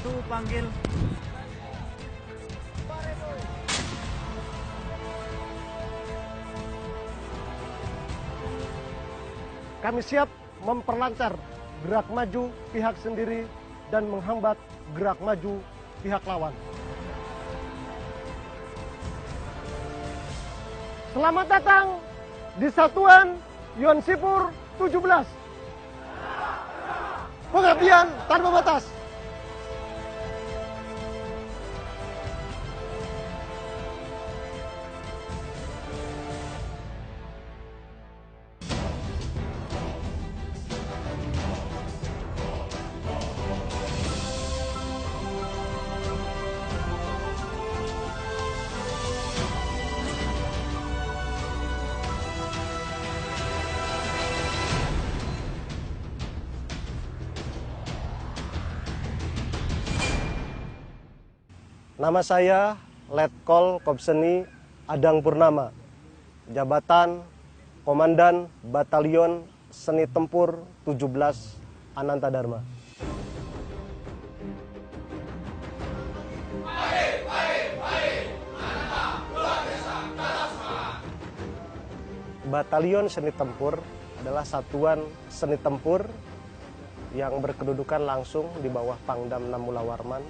1 panggil. Kami siap memperlancar gerak maju pihak sendiri dan menghambat gerak maju pihak lawan. Selamat datang di Satuan Yonsipur 17. Pengabdian tanpa batas. Nama saya Letkol Kopseni Adang Purnama, jabatan Komandan Batalion Seni Tempur 17 Ananta Dharma. Batalion Seni Tempur adalah satuan seni tempur yang berkedudukan langsung di bawah Pangdam 6 Mulawarman,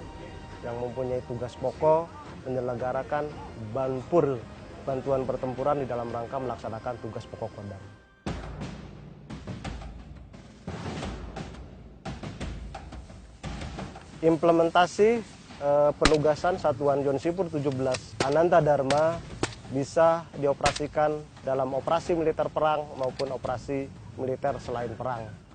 yang mempunyai tugas pokok menyelenggarakan banpur, bantuan pertempuran di dalam rangka melaksanakan tugas pokok Kodam. Implementasi penugasan Satuan Yonsipur 17 Ananta Dharma bisa dioperasikan dalam operasi militer perang maupun operasi militer selain perang.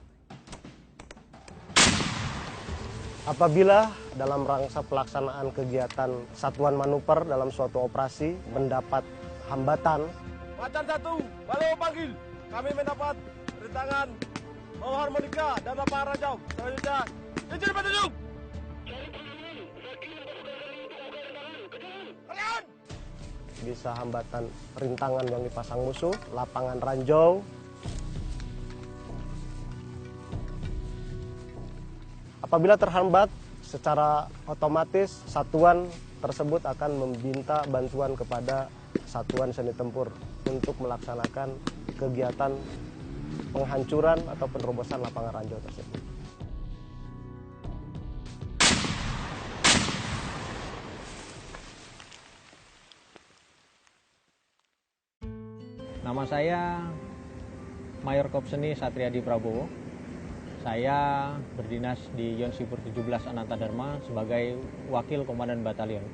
Apabila dalam rangka pelaksanaan kegiatan satuan manuver dalam suatu operasi mendapat hambatan, Macan 1, Balao panggil. Kami mendapat rintangan bawa harmonika dan lapangan rajau. Selanjutnya, izin petunjuk. Kalian! bisa hambatan rintangan yang dipasang musuh, lapangan ranjau, apabila terhambat, secara otomatis satuan tersebut akan meminta bantuan kepada Satuan Seni Tempur untuk melaksanakan kegiatan penghancuran atau penerobosan lapangan ranjau tersebut. Nama saya Mayor Kopseni Satriadi Prabowo. Saya berdinas di Yonsipur 17 Ananta Dharma sebagai Wakil Komandan Batalion.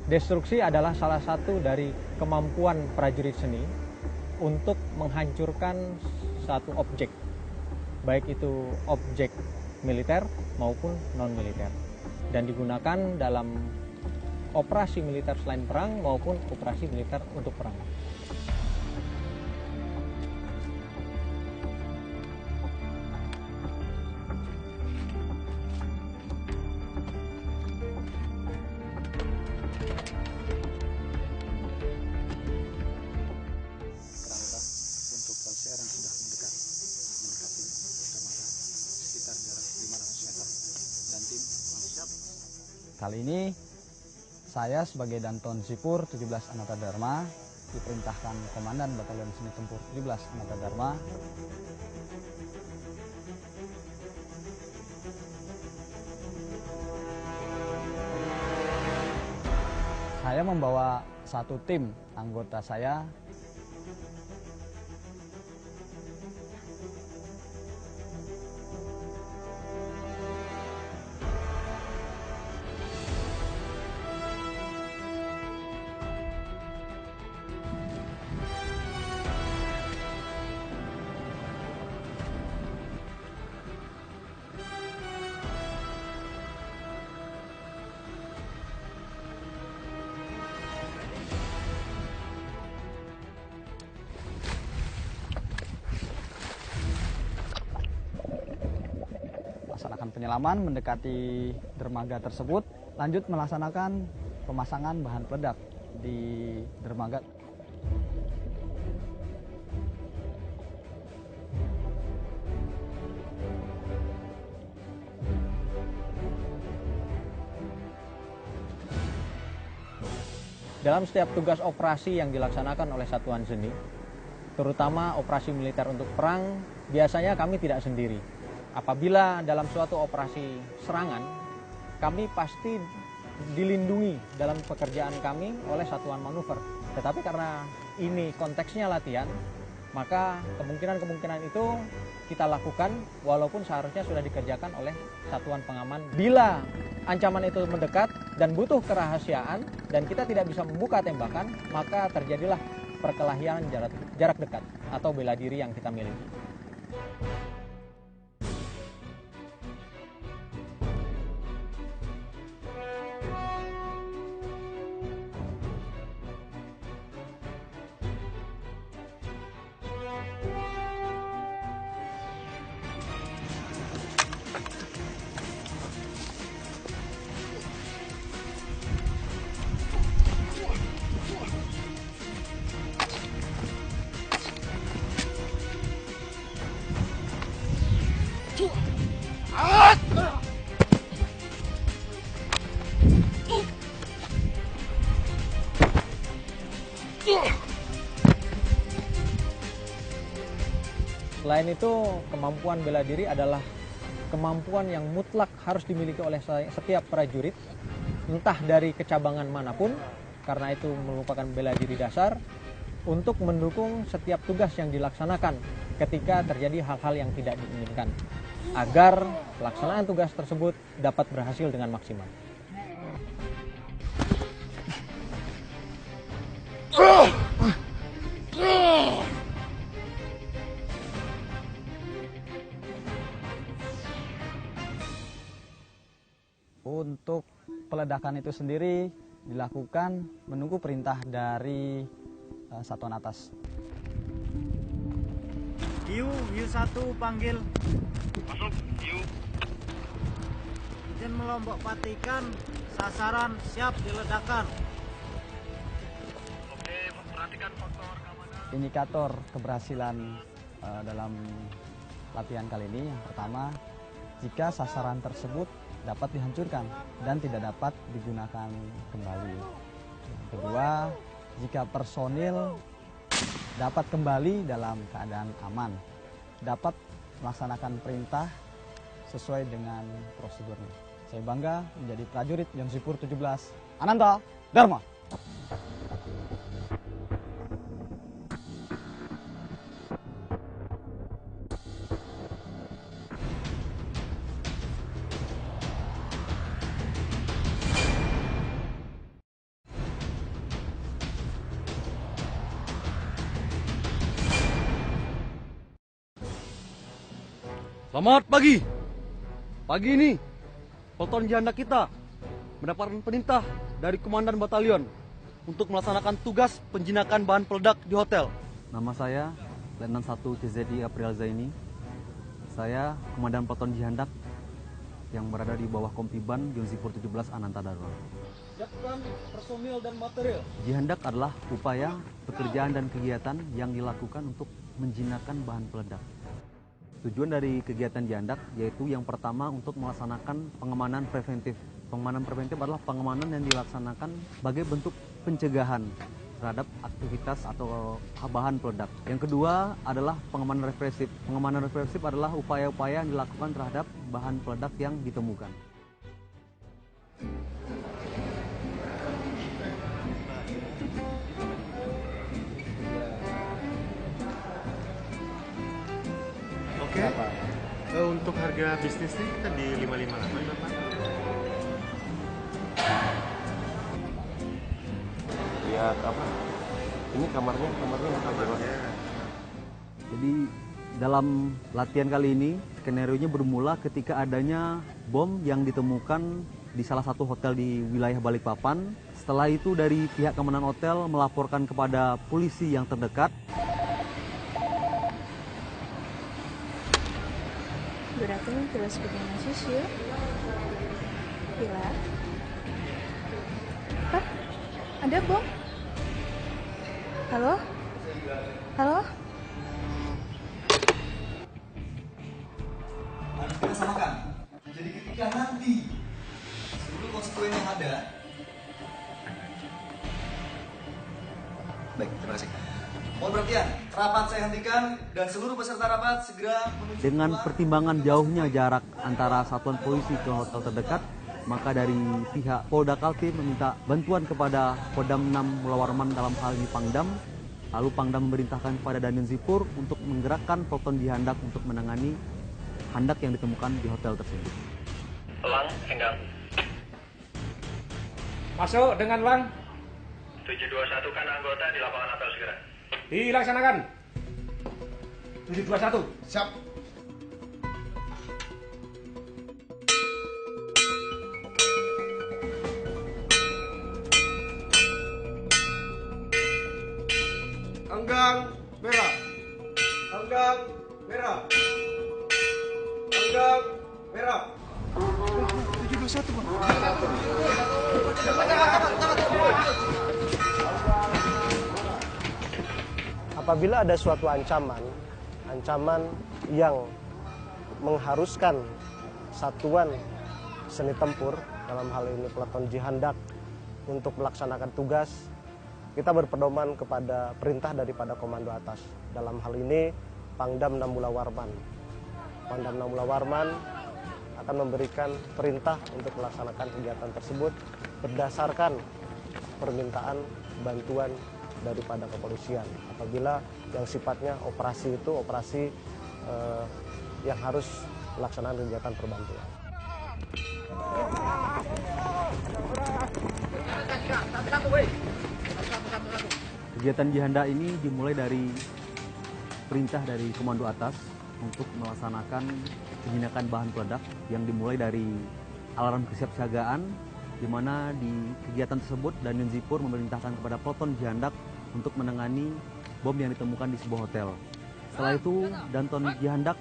Destruksi adalah salah satu dari kemampuan prajurit seni untuk menghancurkan satu objek, baik itu objek militer maupun non-militer, dan digunakan dalam operasi militer selain perang maupun operasi militer untuk perang. Kali ini saya sebagai Danton Sipur 17 Ananta Dharma diperintahkan Komandan Batalion Seni Tempur 17 Ananta Dharma saya membawa satu tim anggota saya melaksanakan penyelaman mendekati dermaga tersebut, lanjut melaksanakan pemasangan bahan peledak di dermaga. Dalam setiap tugas operasi yang dilaksanakan oleh Satuan Zeni, terutama operasi militer untuk perang, biasanya kami tidak sendiri. Apabila dalam suatu operasi serangan, kami pasti dilindungi dalam pekerjaan kami oleh satuan manuver. Tetapi karena ini konteksnya latihan, maka kemungkinan-kemungkinan itu kita lakukan walaupun seharusnya sudah dikerjakan oleh satuan pengaman. Bila ancaman itu mendekat dan butuh kerahasiaan dan kita tidak bisa membuka tembakan, maka terjadilah perkelahian jarak dekat atau bela diri yang kita miliki. Selain itu, kemampuan bela diri adalah kemampuan yang mutlak harus dimiliki oleh setiap prajurit, entah dari kecabangan manapun, karena itu merupakan bela diri dasar, untuk mendukung setiap tugas yang dilaksanakan ketika terjadi hal-hal yang tidak diinginkan, agar pelaksanaan tugas tersebut dapat berhasil dengan maksimal. Untuk peledakan itu sendiri dilakukan menunggu perintah dari satuan atas. Yu 1 panggil. Masuk, yuk. Izin melompok patikan, sasaran siap diledakkan. Oke, perhatikan faktor keamanan. Indikator keberhasilan dalam latihan kali ini yang pertama, jika sasaran tersebut dapat dihancurkan dan tidak dapat digunakan kembali. Yang kedua, jika personil dapat kembali dalam keadaan aman, dapat melaksanakan perintah sesuai dengan prosedurnya. Saya bangga menjadi prajurit Yonsipur 17 Ananta Dharma. Selamat pagi. Pagi ini, peleton janda kita mendapatkan perintah dari Komandan Batalion untuk melaksanakan tugas penjinakan bahan peledak di hotel. Nama saya Letnan 1 CZI April Zaini. Saya Komandan Peleton Jihandak yang berada di bawah Kompiban Yonsipur 17 Ananta Dharma. Siapkan personil dan material. Jihandak adalah upaya, pekerjaan dan kegiatan yang dilakukan untuk menjinakkan bahan peledak. Tujuan dari kegiatan Jihandak yaitu yang pertama untuk melaksanakan pengamanan preventif. Pengamanan preventif adalah pengamanan yang dilaksanakan sebagai bentuk pencegahan terhadap aktivitas atau bahan peledak. Yang kedua adalah pengamanan represif. Pengamanan represif adalah upaya-upaya yang dilakukan terhadap bahan peledak yang ditemukan. Oke. Untuk harga bisnisnya kita di 558 Bapak. Lihat apa? Ini kamarnya. Jadi dalam latihan kali ini skenario-nya bermula ketika adanya bom yang ditemukan di salah satu hotel di wilayah Balikpapan. Setelah itu dari pihak keamanan hotel melaporkan kepada polisi yang terdekat. Good afternoon. Villa seperti Susu. Villa. Apa? Ada bom? Halo? Halo? Harus kita samakan. Jadi ketika nanti seluruh konstituen yang ada. Baik, terima kasih. Mohon perhatian, rapat saya hentikan dan seluruh peserta rapat segera menuju. Dengan pertimbangan jauhnya jarak antara satuan polisi ke hotel terdekat, maka dari pihak Polda Kaltim meminta bantuan kepada Kodam 6 Mula Warman dalam hal ini Pangdam. Lalu Pangdam memerintahkan kepada Dandim Zipur untuk menggerakkan Peleton Jihandak untuk menangani handak yang ditemukan di hotel tersebut. Lang, Enggang. Masuk dengan Lang. 721 kan anggota di lapangan apel segera. Dilaksanakan. 721. Siap. Enggang merah. Enggang merah. Enggang merah. 721, Bang. Apabila ada suatu ancaman yang mengharuskan satuan seni tempur, dalam hal ini Peleton Jihandak, untuk melaksanakan tugas, kita berpedoman kepada perintah daripada komando atas. Dalam hal ini Pangdam 6 Mula Warman. Pangdam 6 Mula Warman akan memberikan perintah untuk melaksanakan kegiatan tersebut berdasarkan permintaan bantuan daripada kepolisian. Apabila yang sifatnya operasi itu operasi yang harus melaksanakan kegiatan perbantuan. Kegiatan Jihandak ini dimulai dari perintah dari komando atas untuk melaksanakan penjinakan bahan peledak yang dimulai dari alarm kesiapsiagaan, di mana di kegiatan tersebut Dandim Zipur memerintahkan kepada Peleton Jihandak untuk menangani bom yang ditemukan di sebuah hotel. Setelah itu, Danton Jihandak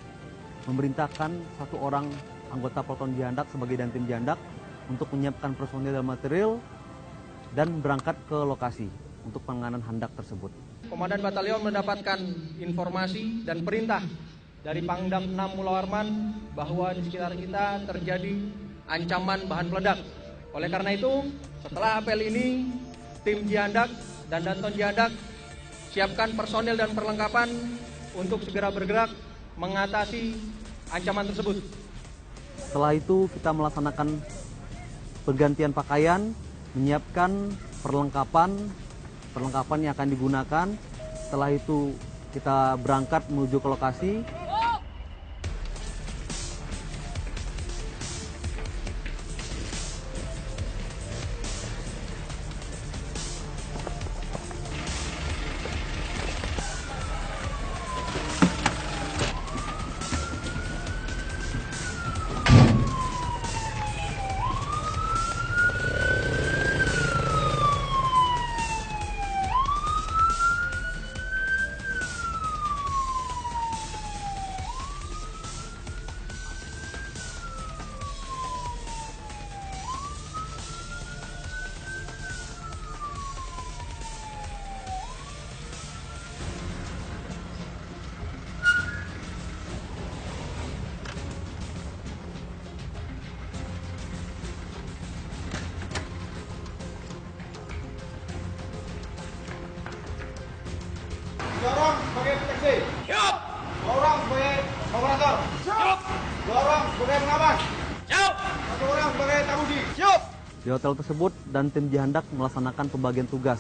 memerintahkan satu orang anggota Peleton Jihandak sebagai Dantim Jihandak untuk menyiapkan personil dan material dan berangkat ke lokasi untuk penanganan handak tersebut. Komandan Batalion mendapatkan informasi dan perintah dari Pangdam 6 Mula Warman bahwa di sekitar kita terjadi ancaman bahan peledak. Oleh karena itu, setelah apel ini, tim Jihandak dan Danton Jihandak siapkan personil dan perlengkapan untuk segera bergerak mengatasi ancaman tersebut. Setelah itu kita melaksanakan pergantian pakaian, menyiapkan perlengkapan yang akan digunakan. Setelah itu kita berangkat menuju ke lokasi. Orang sebagai deteksi. Siap. 2 orang sebagai operator. Siap. 2 orang sebagai pengawas. Siap. 1 orang sebagai tamudi. Siap. Di hotel tersebut, dan tim Jihandak melaksanakan pembagian tugas.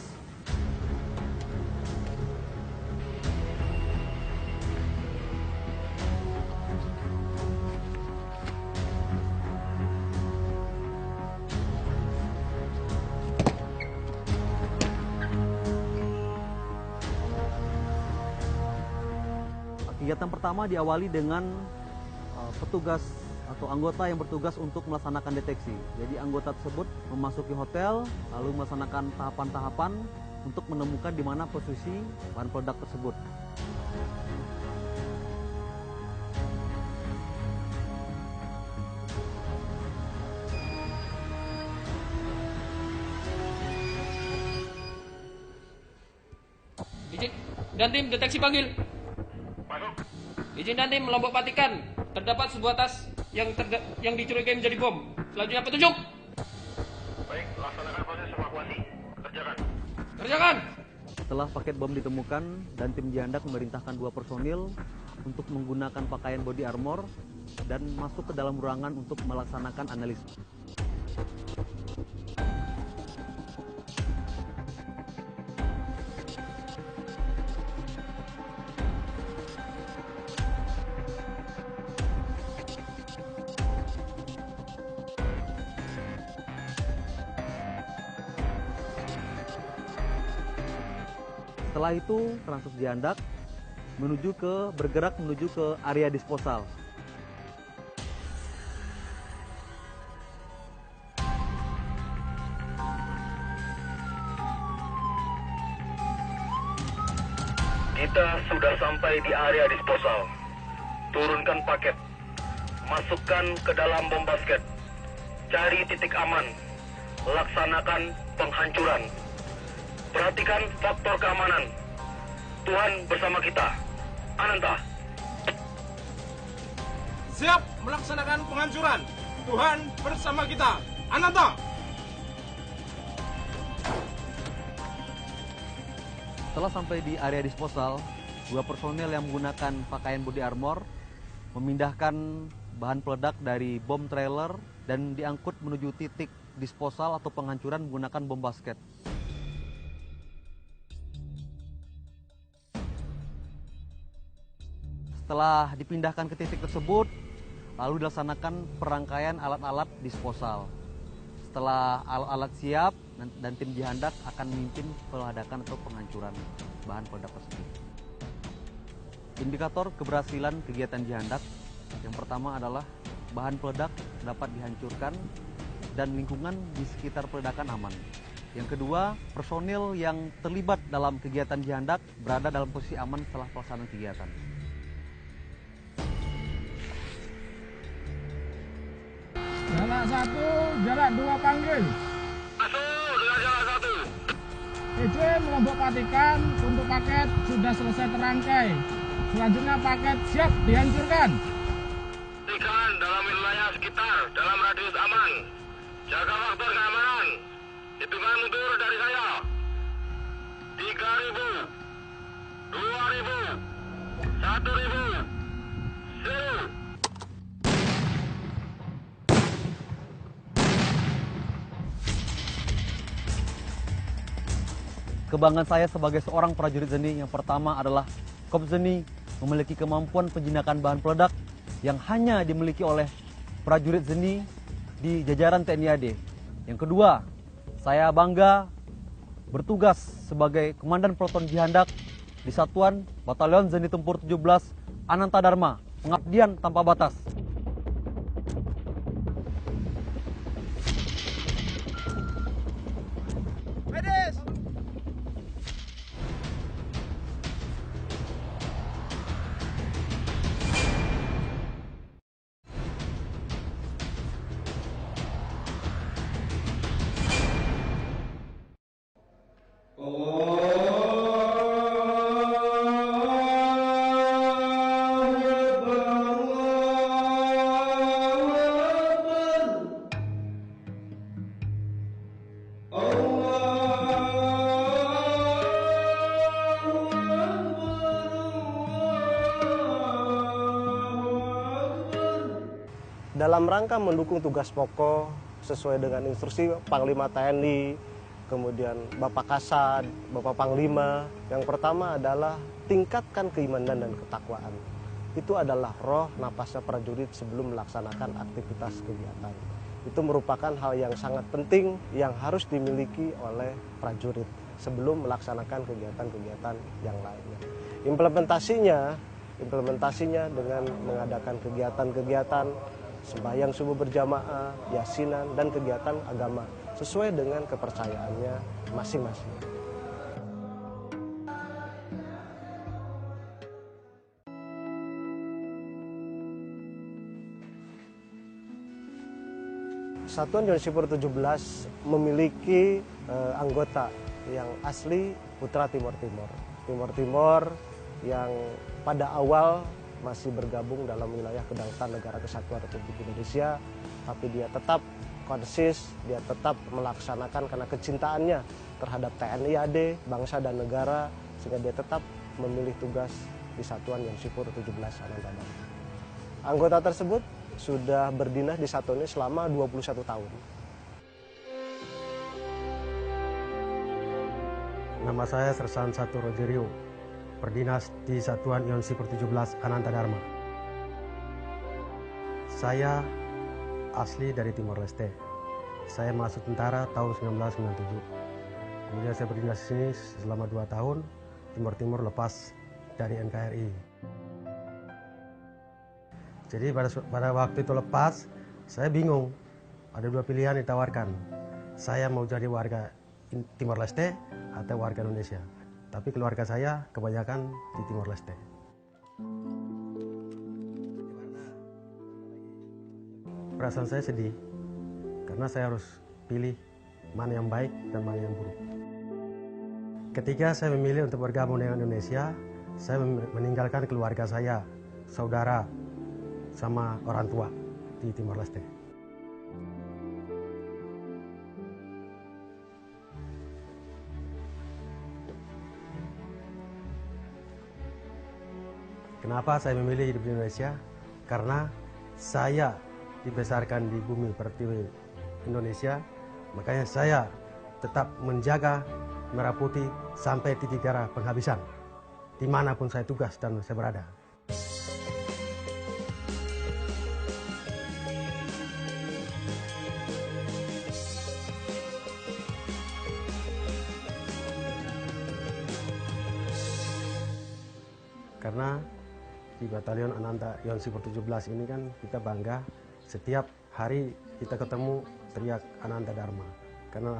Kegiatan pertama diawali dengan petugas atau anggota yang bertugas untuk melaksanakan deteksi. Jadi anggota tersebut memasuki hotel lalu melaksanakan tahapan-tahapan untuk menemukan di mana posisi bahan peledak tersebut. dan tim deteksi panggil. Izin dan tim Lombok Patikan. Terdapat sebuah tas yang dicurigai menjadi bom. Selanjutnya petunjuk. Baik, laksanakan proses evakuasi. Kerjakan. Kerjakan. Setelah paket bom ditemukan dan tim Jihandak memerintahkan 2 personil untuk menggunakan pakaian body armor dan masuk ke dalam ruangan untuk melaksanakan analisis. Setelah itu, Transus Jihandak bergerak menuju ke area disposal. Kita sudah sampai di area disposal. Turunkan paket. Masukkan ke dalam bom basket. Cari titik aman. Laksanakan penghancuran. Perhatikan faktor keamanan. Tuhan bersama kita. Ananta. Siap melaksanakan penghancuran. Tuhan bersama kita. Ananta. Setelah sampai di area disposal, 2 personel yang menggunakan pakaian body armor memindahkan bahan peledak dari bom trailer dan diangkut menuju titik disposal atau penghancuran menggunakan bom basket. Setelah dipindahkan ke titik tersebut, lalu dilaksanakan perangkaian alat-alat disposal. Setelah alat-alat siap, dan tim Jihandak akan memimpin peledakan atau penghancuran bahan peledak tersebut. Indikator keberhasilan kegiatan Jihandak yang pertama adalah bahan peledak dapat dihancurkan dan lingkungan di sekitar peledakan aman. Yang kedua, personil yang terlibat dalam kegiatan Jihandak berada dalam posisi aman setelah pelaksanaan kegiatan. Jarak 1, jarak 2 panggil. Masuk dengan jarak 1. Izin Lombok Patikan untuk paket sudah selesai terangkai. Selanjutnya paket siap dihancurkan. Pastikan dalam wilayah sekitar, dalam radius aman. Jaga faktor keamanan. Hitungan mundur dari saya. 3.000, 2.000, 1.000, 0. Kebanggaan saya sebagai seorang prajurit Zeni yang pertama adalah Korps Zeni memiliki kemampuan penjinakan bahan peledak yang hanya dimiliki oleh prajurit Zeni di jajaran TNI AD. Yang kedua, saya bangga bertugas sebagai Komandan Peleton Jihandak di Satuan Batalion Zeni Tempur 17 Ananta Dharma, pengabdian tanpa batas. Medis. Dalam rangka mendukung tugas pokok sesuai dengan instruksi Panglima TNI, kemudian Bapak Kasad, Bapak Panglima, yang pertama adalah tingkatkan keimanan dan ketakwaan. Itu adalah roh napasnya prajurit sebelum melaksanakan aktivitas kegiatan. Itu merupakan hal yang sangat penting yang harus dimiliki oleh prajurit sebelum melaksanakan kegiatan-kegiatan yang lainnya. Implementasinya dengan mengadakan kegiatan-kegiatan sembahyang subuh berjamaah, yasinan, dan kegiatan agama sesuai dengan kepercayaannya masing-masing. Satuan Joni Sipur 17 memiliki anggota yang asli Putra Timur Timur. Timor Timur yang pada awal masih bergabung dalam wilayah Kedaulatan Negara Kesatuan Republik Indonesia, tapi dia tetap konsis, dia tetap melaksanakan karena kecintaannya terhadap TNI AD, bangsa dan negara, sehingga dia tetap memilih tugas di Satuan Yonsipur 17 Ananta Dharma. Anggota tersebut sudah berdinas di satuan ini selama 21 tahun. Nama saya Sersan 1 Rogerio, berdinas di Satuan Yonsipur 17 Ananta Dharma. Saya asli dari Timor Leste. Saya masuk tentara tahun 1997. Kemudian saya berdinas di sini selama 2 tahun. Timor Timur lepas dari NKRI. Jadi pada waktu itu lepas, saya bingung. Ada 2 pilihan ditawarkan. Saya mau jadi warga Timor Leste atau warga Indonesia. Tapi keluarga saya kebanyakan di Timor Leste. Perasaan saya sedih, karena saya harus pilih mana yang baik dan mana yang buruk. Ketika saya memilih untuk bergabung dengan Indonesia, saya meninggalkan keluarga saya, saudara, sama orang tua di Timor Leste. Kenapa saya memilih hidup di Indonesia? Karena saya dibesarkan di bumi pertiwi Indonesia, makanya saya tetap menjaga merah putih sampai titik darah penghabisan, dimanapun saya tugas dan saya berada. Karena di Batalion Ananta Yonsipur 17 ini kan kita bangga, setiap hari kita ketemu teriak Ananta Dharma. Karena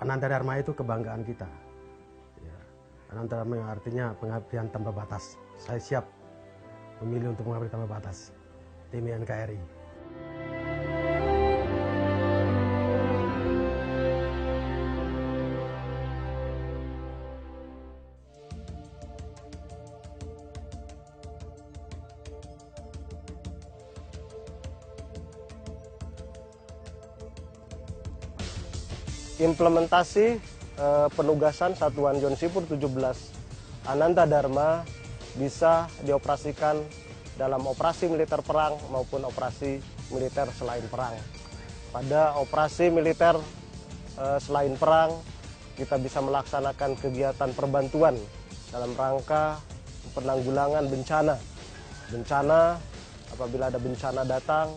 Ananta Dharma itu kebanggaan kita. Ya. Ananta Dharma yang artinya pengabdian tanpa batas. Saya siap memilih untuk mengabdi tanpa batas. Tim NKRI. Implementasi penugasan Satuan Yonsipur 17 Ananta Dharma bisa dioperasikan dalam operasi militer perang maupun operasi militer selain perang. Pada operasi militer selain perang, kita bisa melaksanakan kegiatan perbantuan dalam rangka penanggulangan bencana. Bencana, apabila ada bencana datang,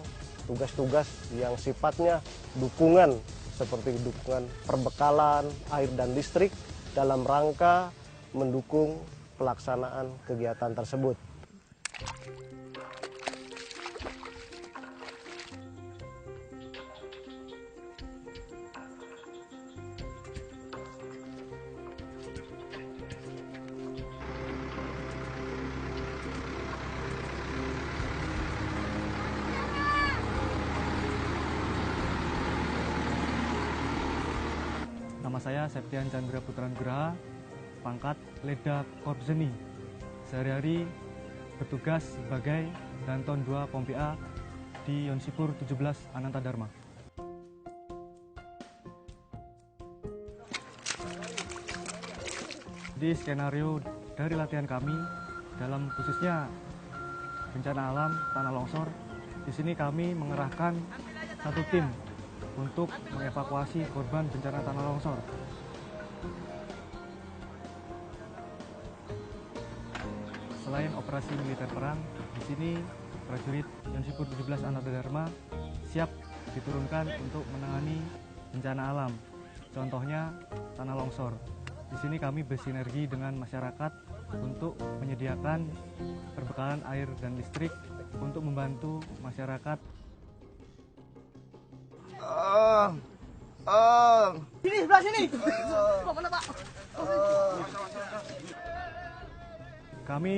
tugas-tugas yang sifatnya dukungan seperti dukungan perbekalan, air dan listrik dalam rangka mendukung pelaksanaan kegiatan tersebut. Nama saya Septian Chandra Putra Nugraha, pangkat Leda Korps Zeni. Sehari-hari bertugas sebagai Danton 2 Pompi A di Yonsipur 17 Ananta Dharma. Di skenario dari latihan kami, dalam khususnya bencana alam, tanah longsor, di sini kami mengerahkan satu tim untuk mengevakuasi korban bencana tanah longsor. Selain operasi militer perang, di sini prajurit Yonsipur 17 Ananta Dharma siap diturunkan untuk menangani bencana alam. Contohnya tanah longsor. Di sini kami bersinergi dengan masyarakat untuk menyediakan perbekalan air dan listrik untuk membantu masyarakat. Sini, sebelah sini. Mana, Pak? Kami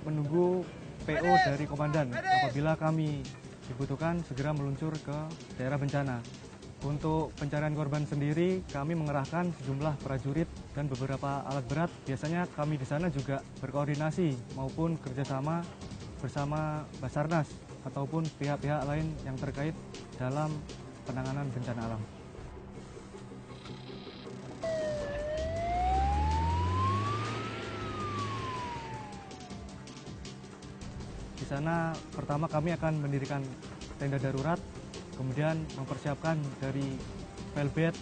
menunggu PO dari komandan. Apabila kami dibutuhkan, segera meluncur ke daerah bencana. Untuk pencarian korban sendiri, kami mengerahkan sejumlah prajurit dan beberapa alat berat. Biasanya kami di sana juga berkoordinasi maupun kerjasama bersama Basarnas ataupun pihak-pihak lain yang terkait dalam penanganan bencana alam. Di sana pertama kami akan mendirikan tenda darurat, kemudian mempersiapkan dari velbet,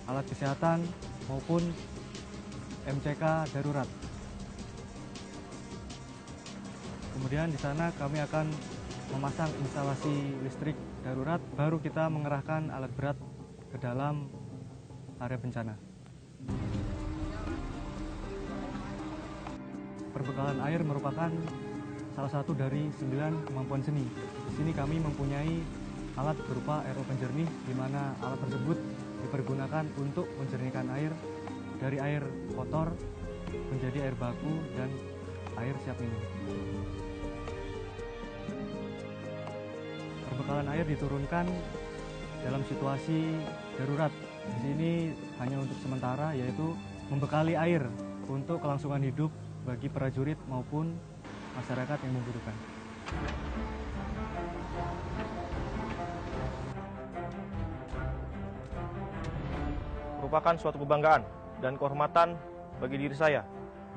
alat kesehatan maupun MCK darurat. Kemudian di sana kami akan memasang instalasi listrik darurat, baru kita mengerahkan alat berat ke dalam area bencana. Perbekalan air merupakan salah satu dari 9 kemampuan seni. Di sini kami mempunyai alat berupa RO penjernih, di mana alat tersebut dipergunakan untuk menjernihkan air dari air kotor menjadi air baku dan air siap minum. Perbekalan air diturunkan dalam situasi darurat. Di sini hanya untuk sementara, yaitu membekali air untuk kelangsungan hidup bagi prajurit maupun masyarakat yang membutuhkan. Merupakan suatu kebanggaan dan kehormatan bagi diri saya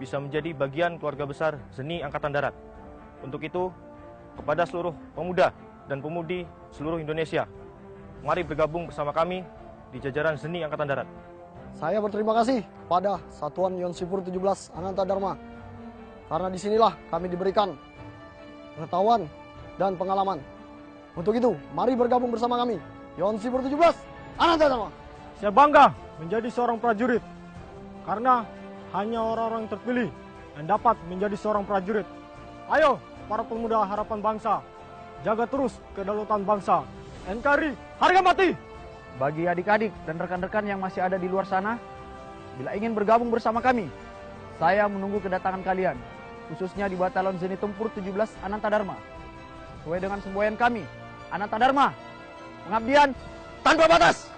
bisa menjadi bagian keluarga besar Zeni Angkatan Darat. Untuk itu, kepada seluruh pemuda dan pemudi seluruh Indonesia, mari bergabung bersama kami di jajaran Zeni Angkatan Darat. Saya berterima kasih kepada Satuan Yonsipur 17 Ananta Dharma, karena disinilah kami diberikan pengetahuan dan pengalaman. Untuk itu, mari bergabung bersama kami, Yonsipur 17 Ananta Dharma. Saya bangga menjadi seorang prajurit, karena hanya orang-orang terpilih yang dapat menjadi seorang prajurit. Ayo, para pemuda harapan bangsa, jaga terus kedaulatan bangsa. NKRI, harga mati! Bagi adik-adik dan rekan-rekan yang masih ada di luar sana, bila ingin bergabung bersama kami, saya menunggu kedatangan kalian, khususnya di Batalion Zeni Tempur 17 Ananta Dharma. Sesuai dengan semboyan kami, Ananta Dharma, pengabdian tanpa batas.